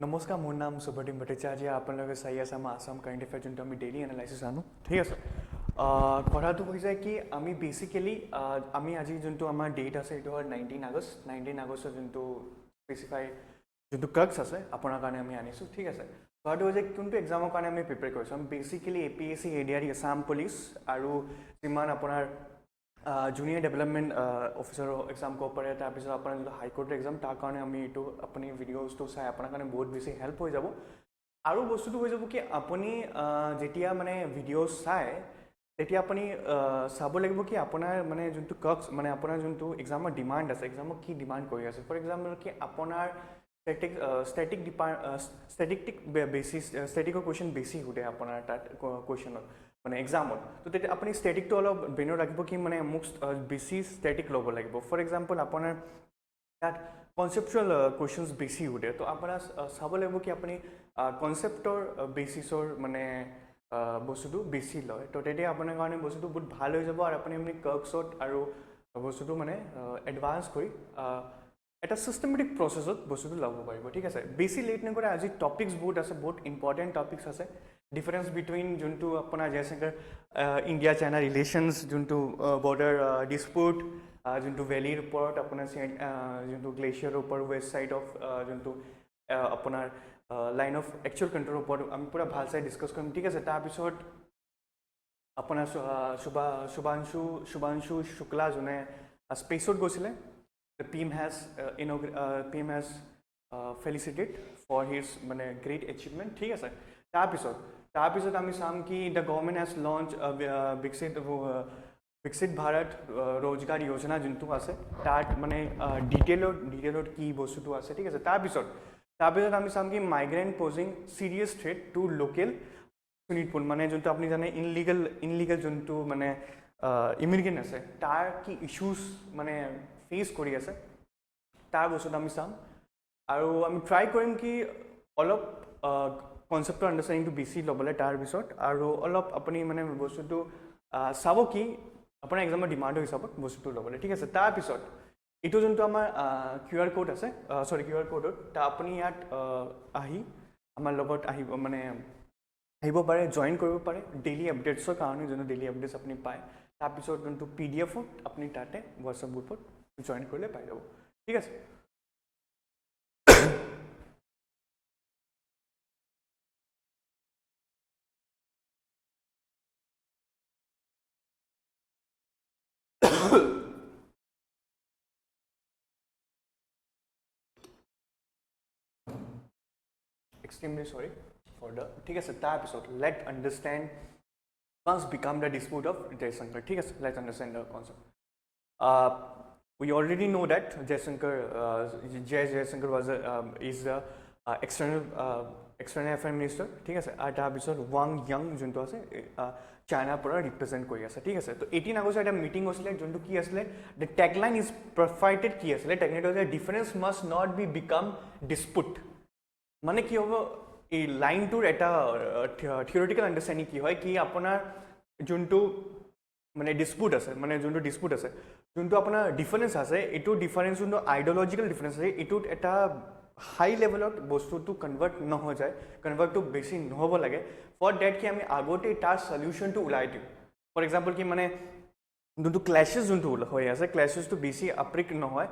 নমস্কাৰ মোৰ নাম সুব্ৰদীপ ভট্টাচাৰ্য আপোনালোকে চাই আছে আমাৰ আসাম কাৰেণ্ট এফেয়াৰ যোনটো আমি ডেইলি এনালাইচিছ আনো ঠিক আছে কথাটো হৈছে কি আমি বেচিকেলি আমি আজি যোনটো আমাৰ ডেট আছে এইটো হয় 19 আগষ্ট যোনটো স্পেচিফাই যোনটো কাৰ্কছ আছে আপোনাৰ কাৰণে আমি আনিছোঁ ঠিক আছে কথাটো হৈছে কোনটো এক্সামৰ কাৰণে আমি প্ৰিপেয়াৰ কৰিছোঁ আমি basically APSC ADRE Assam police আৰু যিমান আপোনাৰ জুনিয়ৰ ডেভেলপমেণ্ট অফিচাৰ এক্সাম ক'ব পাৰে তাৰপিছত আপোনাৰ যোনটো হাইকোৰ্টৰ এক্সাম তাৰ কাৰণে আমি এইটো আপুনি ভিডিঅ'জটো চাই আপোনাৰ কাৰণে বহুত বেছি হেল্প হৈ যাব আৰু বস্তুটো হৈ যাব কি আপুনি যেতিয়া মানে ভিডিঅ' চাই তেতিয়া আপুনি চাব লাগিব কি আপোনাৰ মানে যোনটো কাৰ্কছ মানে আপোনাৰ যোনটো এক্সামৰ ডিমাণ্ড আছে এক্সামত কি ডিমাণ্ড কৰি আছে ফৰ এক্সাম্পল কি আপোনাৰ ষ্টেটিকৰ কুৱেশ্যন বেছি সোধে আপোনাৰ তাত কুৱেশ্যনত মানে এক্সামত তো তেতিয়া আপুনি ষ্টেটিকটো অলপ ব্ৰেইনত ৰাখিব কি মানে মোক বেছি ষ্টেটিক ল'ব লাগিব ফৰ এক্সাম্পল আপোনাৰ তাত কনচেপচুৱেল কুৱেশ্যনছ বেছি সোধে তো আপোনাৰ চাব লাগিব কি আপুনি কনচেপ্টৰ বেচিছৰ মানে বস্তুটো বেছি লয় তো তেতিয়া আপোনাৰ কাৰণে বস্তুটো বহুত ভাল হৈ যাব আৰু আপুনি কাৰ্কছত আৰু বস্তুটো মানে এডভান্স কৰি এটা চিষ্টেমেটিক প্ৰচেছত বস্তুটো ল'ব পাৰিব ঠিক আছে বেছি লেট নকৰে আজি টপিকছ বহুত আছে বহুত ইম্পৰ্টেণ্ট টপিকছ আছে ডিফাৰেঞ্চ বিটুইন যোনটো আপোনাৰ জয়শংকৰ ইণ্ডিয়া চাইনা ৰিলেশ্যনছ যোনটো বৰ্ডাৰ ডিছপুট যোনটো ভেলীৰ ওপৰত আপোনাৰ যোনটো গ্লেচিয়াৰৰ ওপৰত ৱেষ্ট ছাইড অফ যোনটো আপোনাৰ লাইন অফ একচুৱেল কণ্ট্ৰলৰ ওপৰত আমি পুৰা ভাল চাই ডিছকাছ কৰিম ঠিক আছে তাৰপিছত আপোনাৰ শুভাংশু শুক্লা যোনে স্পেচত গৈছিলে the PM has felicited for his মানে great achievement ঠিক আছে তাৰপিছত আমি চাম কি the government has launched বিকশিত ভাৰত रोजगार योजना যোনটো আছে তাত মানে ডিটেইলত কি বস্তুটো আছে ঠিক আছে তাৰপিছত আমি চাম কি migrant posing serious threat to local Sonitpur মানে যোনটো আপুনি জানে ইনলিগেল যোনটো মানে ইমিগ্ৰেণ্ট আছে তাৰ কি ইছ্যুজ মানে ফেচ কৰি আছে তাৰ বস্তুটো আমি চাম আৰু আমি ট্ৰাই কৰিম কি অলপ কনচেপ্টৰ আণ্ডাৰষ্টেণ্ডিংটো বেছি ল'বলৈ তাৰপিছত আৰু অলপ আপুনি মানে বস্তুটো চাব কি আপোনাৰ এক্সামৰ ডিমাণ্ডৰ হিচাপত বস্তুটো ল'বলৈ ঠিক আছে তাৰপিছত এইটো যোনটো আমাৰ QR কোড আছে QR কোডত আপুনি ইয়াত আহি আমাৰ লগত আহিব পাৰে জইন কৰিব পাৰে ডেইলি আপডেটছৰ কাৰণে যোনটো ডেইলি আপডেটছ আপুনি পায় তাৰপিছত যোনটো PDF-ত আপুনি তাতে হোৱাটছআপ গ্ৰুপত জইন কৰিলে পাই যাব ঠিক আছে extremely sorry for the ঠিক আছে তাৰপিছত let understand once become the dispute of Jayashankar ঠিক আছে let's understand the concept we already know that Jayashankar is the external affairs minister ঠিক আছে আৰু তাৰপিছত ৱাং য়াং যোনটো আছে চাইনাৰ পৰা ৰিপ্ৰেজেণ্ট কৰি আছে ঠিক আছে তো 18 আগষ্ট এটা মিটিং হৈছিলে যোনটো কি আছিলে the tagline is provided কি আছিলে technically difference must not be become dispute মানে কি হ'ব এই লাইনটোৰ এটা থিওৰিটিকেল আণ্ডাৰষ্টেণ্ডিং কি হয় কি আপোনাৰ যোনটো মানে ডিছপুট আছে যোনটো আপোনাৰ ডিফাৰেঞ্চ আছে এইটো ডিফাৰেঞ্চ যোনটো আইডিঅলজিকেল ডিফাৰেঞ্চ আছে এইটোত এটা হাই লেভেলত বস্তুটো কনভাৰ্টটো বেছি নহ'ব লাগে ফৰ ডেট কি আমি আগতে তাৰ সলিউশ্যনটো ওলাই দিওঁ ফৰ এক্সাম্পল কি মানে যোনটো ক্লেছেছ যোনটো হৈ আছে ক্লেছেছটো বেছি আপ্ৰিক নহয়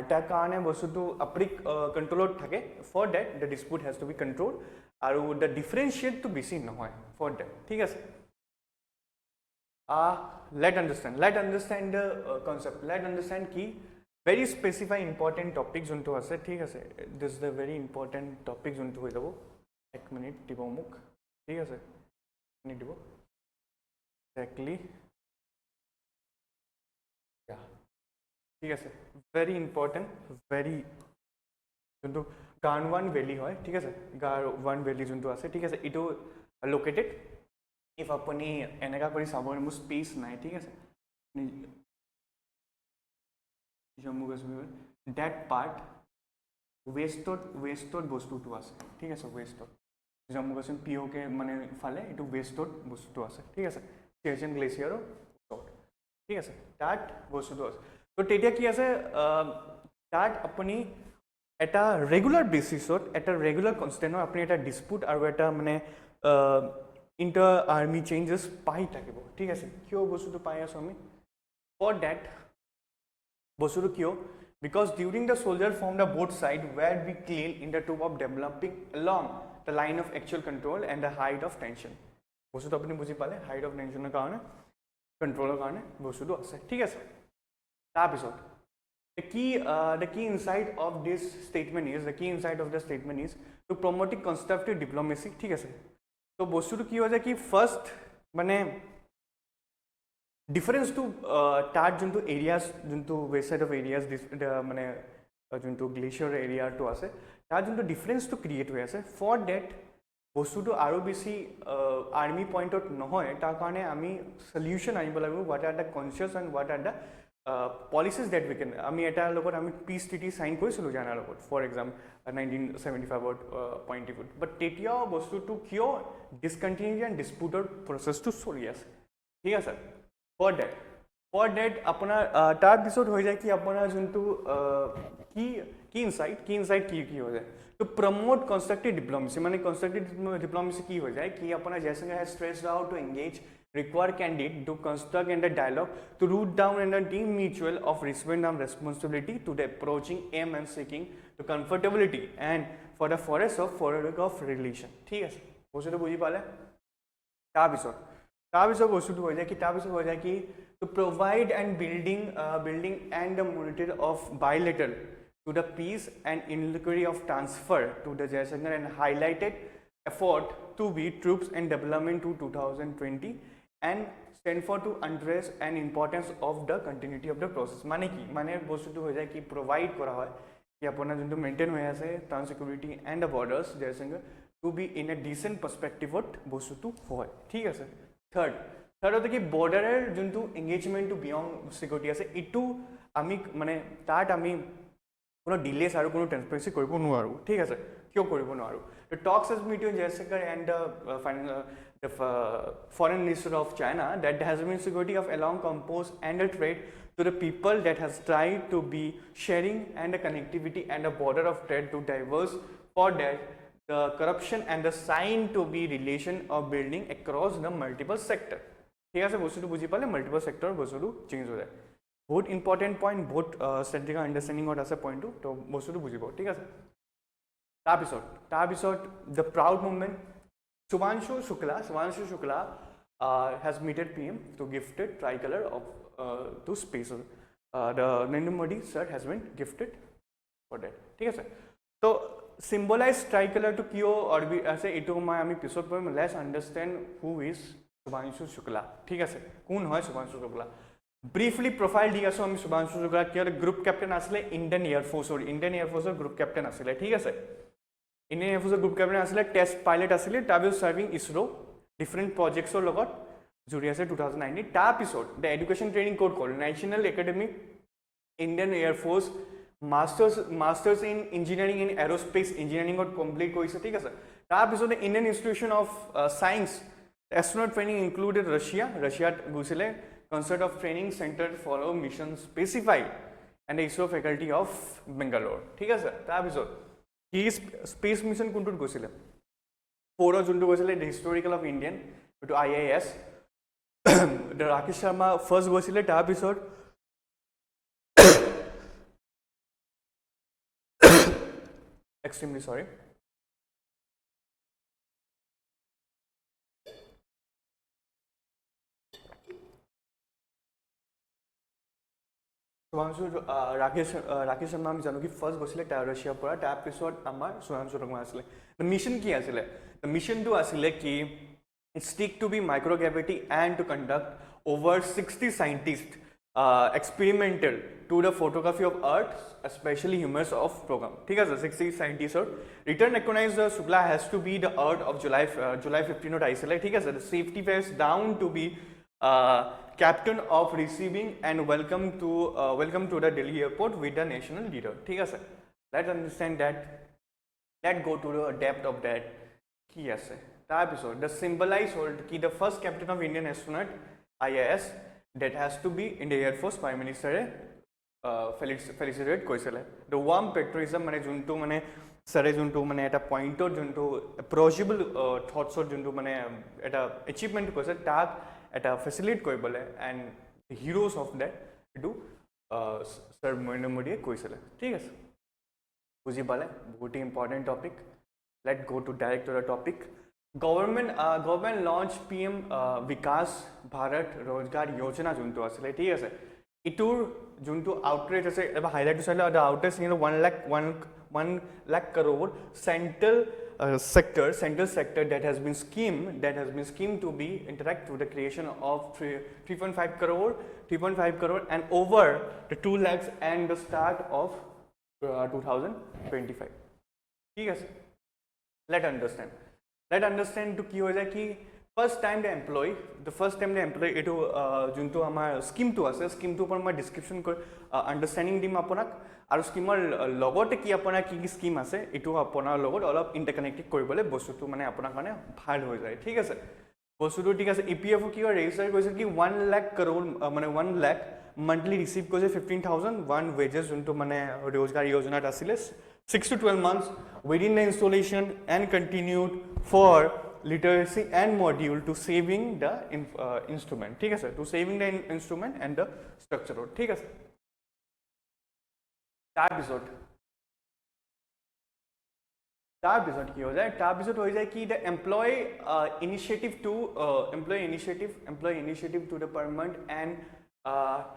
তাৰ কাৰণে বস্তুটো আপ্ৰিক কণ্ট্ৰলত থাকে for that the dispute has to be control আৰু দ্য ডিফাৰেঞ্চিয়েটটো বেছি নহয় ফৰ ডেট ঠিক আছে let understand the concept let understand ki very specify important topic junto ase thik ase this is the very important topic junto hoi jabo 1 minute dibo muk thik ase ni dibo exactly yeah thik ase very important very junto Garwan valley hoy thik ase Garwan valley junto ase thik ase ito located if আপুনি এনেকা কৰি চাব মোৰ space নাই ঠিক আছে Jammu Kashmir date part ৱেষ্টত বস্তুটো আছে ঠিক আছে ৱেষ্টত জম্মু কাশ্মীৰ POK মানে ফালে এইটো ৱেষ্টত বস্তুটো আছে ঠিক আছে চিয়াচেন গ্লেচিয়াৰৰ ওচৰত ঠিক আছে তাত বস্তুটো আছে তো তেতিয়া কি আছে তাত আপুনি এটা ৰেগুলাৰ বেচিছত এটা ৰেগুলাৰ কনষ্টেণ্টত আপুনি এটা ডিছপুট আৰু এটা মানে ইণ্টাৰ আৰ্মি চেঞ্জেছ পাই থাকিব ঠিক আছে কিয় বস্তুটো পাই আছোঁ আমি ফৰ ডেট বস্তুটো কিয় because during the soldier formed a both side where we clean in the tube of developing along the line of actual control and the height of tension বস্তুটো আপুনি বুজি পালে height of tensionৰ কাৰণে কন্ট্ৰোলৰ কাৰণে বস্তুটো আছে ঠিক আছে তাৰপিছত the key insight of this statement is to promoting constructive diplomacy ঠিক আছে তো বস্তুটো কি হয় কি ফাৰ্স্ট মানে ডিফাৰেন্স টু তাৰ যোনটো এৰিয়াজ যোনটো ৱেষ্ট সাইড অফ এৰিয়াজ মানে যোনটো গ্লেচিয়াৰ এৰিয়াটো আছে তাৰ যোনটো ডিফাৰেন্সটো ক্ৰিয়েট হৈ আছে ফৰ ডেট বস্তুটো আৰু বেছি আৰ্মি পইণ্টত নহয় তাৰ কাৰণে আমি সলিউশ্যন আনিব লাগিব what are the concerns and what are the policies that we can আমি এটাৰ লগত আমি পিচ ট্ৰিটি চাইন কৰিছিলোঁ জানাৰ লগত ফৰ এক্সাম্পল 1975ত পইণ্টিফুড বাট তেতিয়াও বস্তুটো কিয় ডিছকণ্টিনিউটি এণ্ড ডিছপুটৰ প্ৰচেছটো চলি আছে ঠিক আছে ফৰ ডেট আপোনাৰ তাৰপিছত হৈ যায় কি আপোনাৰ যোনটো কি ইনচাইট কি হৈ যায় to promote constructive diplomacy মানে constructive diplomacy কি হৈ যায় কি আপোনাৰ Jaishankar has stressed out to engage required candidate to construct and a dialogue to root down and a deem mutual of respect and responsibility to the approaching aim and seeking to comfortability and for the forest of relation ঠিক আছে বস্তুটো বুজি পালে তাৰপিছত বস্তুটো হৈ যায় কি to provide and building and the monitor of bilateral to the peace and inquiry of transfer to the Jayashankar and highlighted effort to be troops and development to 2020 and stand for to address and importance of the continuity of the process মানে কি মানে বস্তুটো হৈ যায় কি provide কৰা হয় কি আপোনাৰ যোনটো মেইনটেইন হৈ আছে trans security and the borders Jaishankar to be in a decent পাৰ্সপেক্টিভত বস্তুটো হয় ঠিক আছে থাৰ্ডতে কি বৰ্ডাৰৰ যোনটো এংগেজমেণ্টটো বিয়ং সিকিউৰিটি আছে এইটো আমি মানে তাত আমি কোনো ডিলেছ আৰু কোনো ট্ৰান্সপাৰেন্সি কৰিব নোৱাৰোঁ ঠিক আছে কিয় কৰিব নোৱাৰোঁ the talks has between Jayashankar and the foreign minister of China that has been security of along compose and a trade to the people that has tried to be sharing and the connectivity and a border of trade to diverse for that the corruption and the sign to be relation of building across the multiple sector ঠিক আছে বস্তুটো বুজি পালে multiple sector বস্তুটো change হৈ যায় বহুত important point বহুত ষ্ট্ৰেটেজিক আণ্ডাৰষ্টেণ্ডিঙত আছে পইণ্টটো তো বস্তুটো বুজিব ঠিক আছে তাৰপিছত the proud movement Shubhanshu Shukla has meted PM to gifted tricolor of to spacer the Narendra Modi sir has been gifted for that ঠিক আছে তো symbolize tricolor to কিয় অৰবি আছে এইটো মই আমি পিছত পঢ়িম let's understand who is Shubhanshu শুক্লা ঠিক আছে কোন হয় শুভাংশু শুক্লা ব্রিফলি প্রোফাইল দি আছো আমি শুভাংশু শুক্লা কি গ্ৰুপ ক্যাপ্টেন আসলে ইন্ডিয়ান এয়াৰফোৰ্সৰ গ্ৰুপ ক্যাপ্টেন আসলে ঠিক আছে ইন্ডিয়ান এয়াৰফোৰ্সৰ গ্ৰুপ ক্যাপ্টেন আসলে টেস্ট পাইলট আসলে তাৰপিছত সাৰ্ভিং ইছৰো ডিফাৰেণ্ট প্ৰজেক্টছৰ লগত জড়ি আছে 2019 তাৰপিছত the education training code call national academic Indian air force masters in engineering in aerospace ইঞ্জিনিয়াৰিঙত কমপ্লিট কৰিছে ঠিক আছে তাৰপিছত Indian institution of science astronaut training included ৰাছিয়াত গৈছিলে Concept of Training Center for Mission Specified and the ISRO faculty of Bangalore ঠিক আছে তাৰপিছত কি স্পেচ মিশন কোনটোত গৈছিলে ফ'ৰ যোনটো গৈছিলে দ্য হিষ্টৰিকেল অফ ইণ্ডিয়ান এইটো IIS ৰাকেশ শৰ্মা ফাৰ্ষ্ট গৈছিলে তাৰপিছত extremely sorry শুভাংশু ৰাকেশ শৰ্মা আমি জানো কি ফাৰ্ষ্ট গৈছিলে ৰাছিয়াৰ পৰা তাৰপিছত আমাৰ শুভাংশু শৰ্মা আছিলে মিছন কি আছিলে মিছনটো আছিলে কি stick to be microgravity and to conduct over 60 scientists experimental to the photography of Earth, especially humors of program. ठीक है 60 scientists और return recognize the Shukla has to be the Earth of July 15 और isolate. ठीक है the safety face down to be captain of receiving and welcome to the Delhi airport with the national leader. ठीक है let's understand that. Let's go to the depth of that. কি আছে তাৰপিছত the symbolize hold কি the first captain of Indian astronaut IIS that has to be in the Air Force Prime Minister ফেলিচিটেট কৰিছিলে the warm পেট্ৰিয়টিজম মানে যোনটো মানে ছাৰে যোনটো মানে এটা পইণ্টত যোনটো এপ্ৰ'চেবল থটছত যোনটো মানে এটা এচিভমেণ্ট কৰিছে তাক এটা ফেচিলিটেট কৰিবলৈ এণ্ড হিৰোজ অফ ডেট এইটো ছাৰ নৰেন্দ্ৰ মোদীয়ে কৈছিলে ঠিক আছে বুজি পালে বহুতেই important topic late go two direct to the topic government launch PM বিকাশ ভাৰত ৰোজগাৰ যোজনা যোনটো আছিলে ঠিক আছে ইটোৰ যোনটো আউটৰেট আছে এবাৰ হাইলাইটটো চালে the আউটৰেট in 1 lakh crore central sector that has been schemed to be interact with the creation of 3.5 crore and over the 2 lakhs and the start of 2025 ঠিক আছে let understand to কি হৈ যায় কি first time the employee এইটো যোনটো আমাৰ স্কিমটো আছে স্কিমটোৰ ওপৰত মই ডিছক্ৰিপশ্যন কৰি আণ্ডাৰষ্টেণ্ডিং দিম আপোনাক আৰু স্কিমৰ লগতে কি আপোনাৰ কি কি স্কিম আছে এইটো আপোনাৰ লগত অলপ ইণ্টাৰকানেক্টেড কৰিবলৈ বস্তুটো মানে আপোনাৰ কাৰণে ভাল হৈ যায় ঠিক আছে বস্তুটো ঠিক আছে EPFO কি হয় ৰেজিষ্টাৰ কৰিছে কি 1 lakh crore মানে 1 lakh monthly ৰিচিভ কৰিছে 15,000 one wages যোনটো মানে ৰোজগাৰ যোজনাত আছিলে 6 to 12 months within the installation and continued for literacy and module to saving the instrument ঠিক আছে to saving the instrument and the structure ঠিক আছে তাৰপিছত কি হৈ যায় কি the employee initiative to the permanent and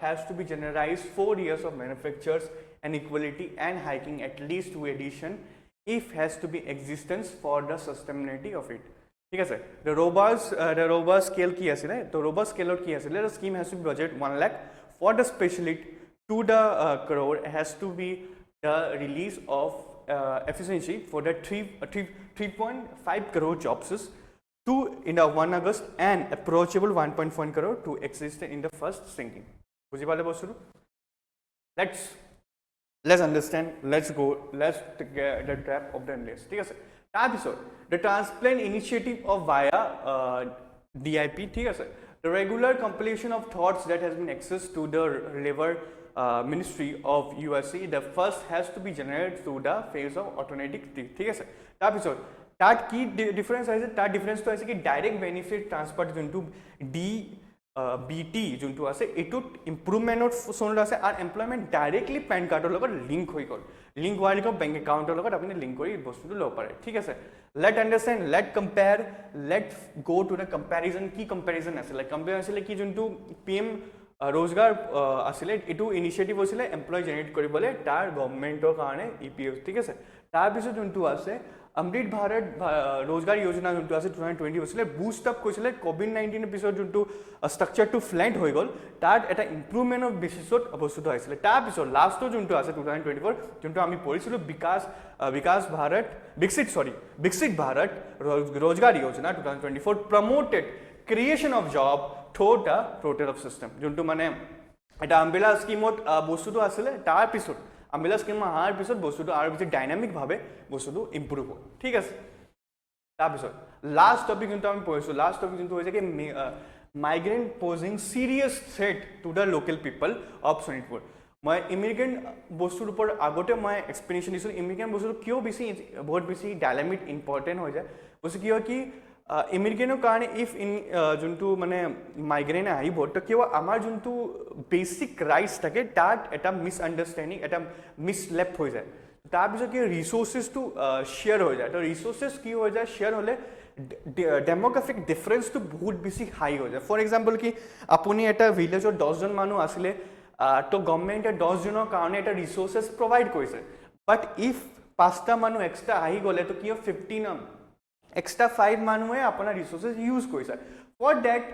has to be generalized 4 years of manufacturers and equality and hiking at least 2 edition if has to be existence for the sustainability of it ঠিক আছে the robust scale কি আছিল তো robust scale কি আছিল the scheme has to be budget 1 lakh for the specialist to the crore has to be the release of efficiency for the 3.5 crore jobs to in the 1 August and approachable 1.1 crore to exist in the first sinking বুজি পালে বস্তুটো let's understand let's get the trap of the endless ঠিক আছে তাৰপিছত the transplant initiative of via DIP ঠিক আছে the regular compilation of thoughts that has been access to the labor ministry of USA the first has to be generated through the phase of automatic ঠিক আছে তাৰপিছত তাত কি difference আছে তাত ডিফাৰেন্সটো আছে কি ডাইৰেক্ট বেনিফিট ট্ৰান্সফাৰ যোনটো BT যোনটো আছে এইটোত ইম্প্ৰুভমেণ্টৰ চনত আছে আৰু এমপ্লয়মেণ্ট ডাইৰেক্টলি পেন কাৰ্ডৰ লগত লিংক হৈ গ'ল লিংক হোৱাৰ লগত বেংক একাউণ্টৰ লগত আপুনি লিংক কৰি বস্তুটো ল'ব পাৰে ঠিক আছে let understand let compare let go to the comparison কি কম্পেৰিজন আছিলে কম্পেয়াৰ আছিলে কি যোনটো PM ৰোজগাৰ আছিলে এইটো ইনিচিয়েটিভ হৈছিলে এমপ্লয় জেনেৰেট কৰিবলৈ তাৰ গভৰ্ণমেণ্টৰ কাৰণে EPF ঠিক আছে তাৰপিছত যোনটো আছে অমৃত ভাৰত ৰোজগাৰ যোজনা যোনটো আছে 2020 হৈছিলে বুষ্ট আপ কৰিছিলে COVID-19 পিছত যোনটো ষ্ট্ৰাকচাৰটো ফ্লেট হৈ গ'ল তাত এটা ইম্প্ৰুভমেণ্টৰ বেচিছত বস্তুটো আহিছিলে তাৰপিছত লাষ্টৰ যোনটো আছে 2024 যোনটো আমি পঢ়িছিলোঁ Viksit Bharat Rozgar Yojana 2024 promoted creation of job through the portal of system যোনটো মানে এটা আম্বেলা স্কিমত বস্তুটো আছিলে তাৰপিছত আম্বেলা স্কিম অহাৰ পিছত বস্তুটো আৰু বেছি ডাইনামিকভাৱে বস্তুটো ইম্প্ৰুভ হ'ল ঠিক আছে তাৰপিছত লাষ্ট টপিক যোনটো আমি পঢ়িছোঁ লাষ্ট টপিক যোনটো হৈছে কি migrant posing serious threat to the local people of Sonitpur মই ইমিগ্ৰেণ্ট বস্তুৰ ওপৰত আগতে মই এক্সপ্লেনেশ্যন দিছিলোঁ ইমিগ্ৰেণ্ট বস্তুটো কিয় বহুত বেছি ডাইনামিক ইম্পৰ্টেণ্ট হৈ যায় বস্তু কি হয় কি ইমিগ্ৰেণ্টৰ কাৰণে ইফ যোনটো মানে মাইগ্ৰেণ্ট আহিব তো কিয় আমাৰ যোনটো বেচিক ৰাইটছ থাকে তাত এটা মিছআণ্ডাৰষ্টেণ্ডিং এটা মিছলেপ হৈ যায় তাৰপিছত কি ৰিচোৰ্চেছটো শ্বেয়াৰ হৈ যায় তো ৰিচোৰ্চেছ কি হৈ যায় শ্বেয়াৰ হ'লে ডেম'গ্ৰাফিক ডিফাৰেঞ্চটো বহুত বেছি হাই হৈ যায় ফৰ এক্সাম্পল কি আপুনি এটা ভিলেজত 10জন মানুহ আছিলে তো গভৰ্ণমেণ্টে 10জনৰ কাৰণে এটা ৰিচোৰ্চেছ প্ৰভাইড কৰিছে বাট ইফ 5টা মানুহ এক্সট্ৰা আহি গ'লে তো কি হয় 15 এক্সট্ৰা 5 মানুহে আপোনাৰ ৰিচোৰ্চেছ ইউজ কৰিছে ফৰ ডেট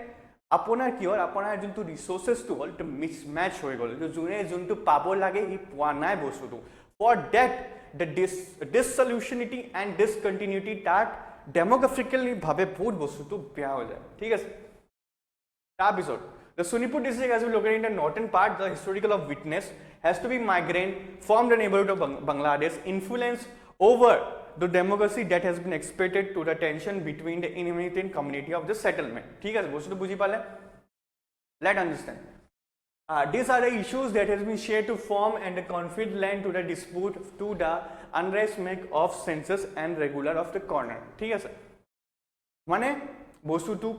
আপোনাৰ কি হ'ল আপোনাৰ যোনটো ৰিচোৰ্চেছটো হ'ল এইটো মিছমেচ হৈ গ'ল যোনে যোনটো পাব লাগে সি পোৱা নাই বস্তুটো ফৰ ডেট দ্য ডিছচলিউচনিটি এণ্ড ডিছকণ্টিনিউটি তাত ডেম'গ্ৰাফিকেলিভাৱে বহুত বস্তুটো বেয়া হৈ যায় ঠিক আছে তাৰপিছত The Sonipur district has been located in the northern part. The historical of witness has to be migrant from the neighborhood of Bangladesh, influence over the democracy that has been expected to the tension between the inhabitant community of the settlement. ठीक है, बोलो तो बुझी पाले. Let understand. These are the issues that has been shared to form and the conflict lend to the dispute to the unrest make of census and regular of the corner. ঠিক আছে মানে বস্তুটো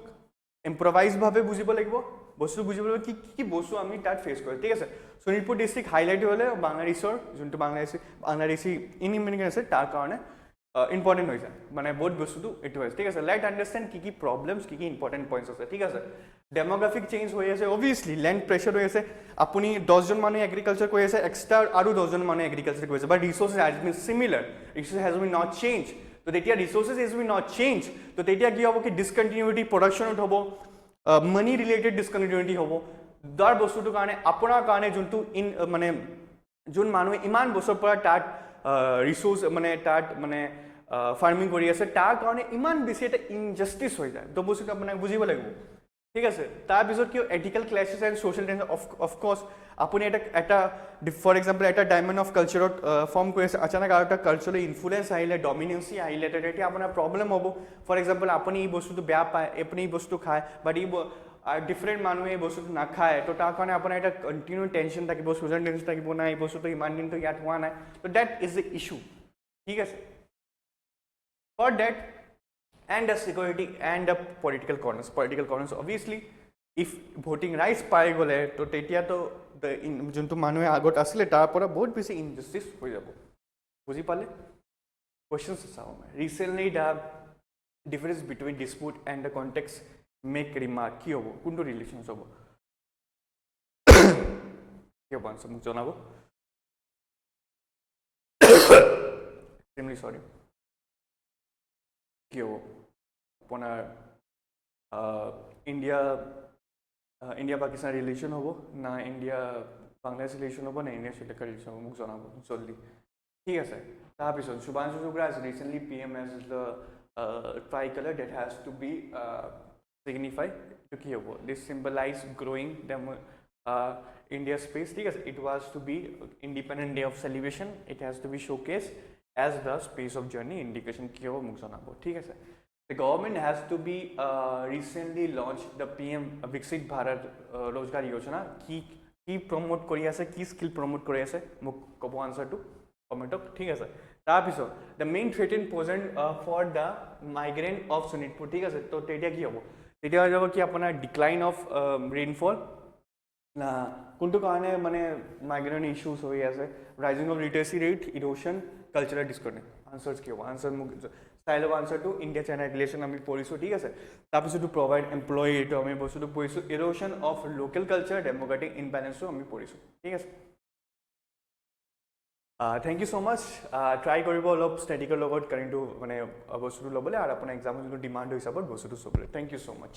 ইম্প্রোভাইজ ভাবে বুঝিব লাগিব বস্তু বুঝিব লাগিব কি বস্তু আমি তাত ফেস কৰো ঠিক আছে শোণিতপুৰ ডিস্ট্ৰিক্ট হাইলাইট হলে বাংলাদেশৰ যোনটো বাংলাদেশী ইনইমিগ্ৰেন্ট আছে তাৰ কাৰণে ইম্পৰ্টেন্ট হৈ যায় মানে বহুত বস্তুটো এটো হয় ঠিক আছে লেট আন্ডাৰস্ট্যান্ড কি প্ৰবলেমছ কি ইম্পৰ্টেন্ট পইণ্টছ আছে ঠিক আছে ডেমোগ্ৰাফিক চেঞ্জ হৈ আছে অবভিয়াসলি ল্যান্ড প্ৰেছাৰ হৈ আছে আপুনি 10 জন মানুহ এগ্ৰিকালচাৰ কৰি আছে এক্সট্ৰা আৰু 10 জন মানুহ এগ্ৰিকালচাৰ কৰি আছে but resources has been similar resources has been not change তো তেতিয়া resources has been not change তো তেতিয়া কি হ'ব কি ডিসকন্টিনিউটি প্ৰডাকশনত হ'ব মানি ৰিলেটেড ডিসকন্টিনিউটি হ'ব দাৰ বস্তুটো কাৰণে আপোনাৰ কাৰণে যোনটো মানে যোন মানুহে ইমান বছৰ পৰা তাত ৰিসোৰ্স মানে তাত মানে ফাৰ্মিং কৰি আছে তাৰ কাৰণে ইমান বেছি এটা ইনজাস্টিস হৈ যায় তো বস্তুটো আপোনাক বুজিব লাগিব ঠিক আছে তাৰ পিছত কি ethical classes and social tension of course আপুনি এটা ফৰ এক্সাম্পল এটা ডায়মণ্ড অফ কালচাৰত ফৰ্ম কৰি আছে অচানক আৰু এটা কালচাৰেল ইনফ্লুয়েন্স আহিলে ডমিনেন্সি আহিলে তেতিয়া আপোনাৰ প্ৰবলেম হ'ব ফৰ এক্সাম্পল আপুনি এই বস্তুটো বেয়া পায় আপুনি এই বস্তু খায় বাট এই ডিফারেন্ট মানুহে এই বস্তুটো নাখায় তো তাৰ কাৰণে আপোনাৰ এটা কন্টিনিউ টেনশন থাকিব সোশ্যাল টেনশন থাকিব না এই বস্তুটো ইমান দিন তো ইয়াত হোৱা নাই তো দ্যাট ইজ দ্য ইস্যু ঠিক আছে for that and the security and the political corners obviously if voting rights পাই গলে তো তেতিয়া তো যোনটো মানুহে আগত আসলে তাৰ পৰা বহুত বেছি ইনজাস্টিস হৈ যাব বুজি পালে কোশ্চেনস চাও recently the difference between dispute and the context make remark কি হ'ব কোনটো রিলেশনস হ'ব কি হ'ব আনসার মোক জনাব extremely sorry কি হ'ব আপোনাৰ ইন্ডিয়া পাকিস্তান রিলেশন হ'ব না ইন্ডিয়া বাংলাদেশ রিলেশন হ'ব না ইন্ডিয়া শ্রীলঙ্কা রিলেশন হ'ব মোক জনাব জলদি ঠিক আছে তাৰপিছত শুভাংশু শুক্লা has recently PM as the tricolor that has to be signify to কি হ'ব this symbolize growing India space ঠিক আছে it was to be independent day of celebration it has to be showcased as the space of journey indication কি হ'ব মোক জনাব ঠিক আছে the government has to be recently launched the PM Viksit Bharat Rozgar Yojana কি promote কৰি আছে কি skill promote কৰি আছে মোক ক'ব আনসাৰটো কমেন্টত ঠিক আছে তাৰপিছত the main threatened poison for the migrant of Sonitpur ঠিক আছে তো তেতিয়া কি হ'ব তেতিয়া হৈ যাব কি আপোনাৰ decline of rainfall না কোনটো কাৰণে মানে মাইগ্রেন্ট ইস্যুস হৈ আছে rising of literacy rate erosion cultural disconnect answers কি হ'ব answer মোক style of answer to India China relation আমি পঢ়িছো ঠিক আছে তাৰপিছত to provide employee to আমি বস্তুটো পঢ়িছো erosion of local culture democratic imbalance আমি পঢ়িছো ঠিক আছে thank you so much try কৰিব অলপ static লগত কাৰেন্টটো মানে বস্তুটো লবলে আৰু আপোনাৰ এক্সামৰ যোনটো ডিমান্ড হিচাপত বস্তুটো চবলে thank you so much